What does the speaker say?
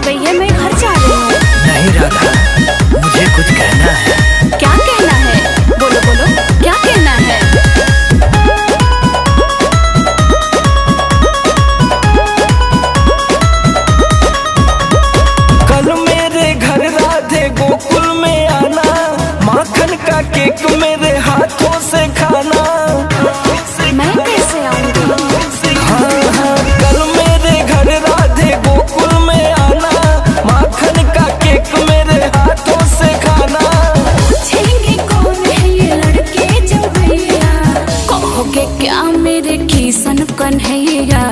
भैया, मैं घर जा रही हूँ। नहीं राधा, मुझे कुछ कहना है। क्या कहना है? बोलो बोलो, क्या कहना है? कल मेरे घर राधे गोकुल में आना, माखन का केक मेरे हाथों से खाना। मैं कैसे आऊँगी? हाँ हाँ, कल मेरे घर राधे गोकुल में आना, माखन का केक मेरे हाथों से खाना। पूछेंगे कौन है ये लड़के जो भैया, कहोगे क्या मेरे किशन कन्हैया।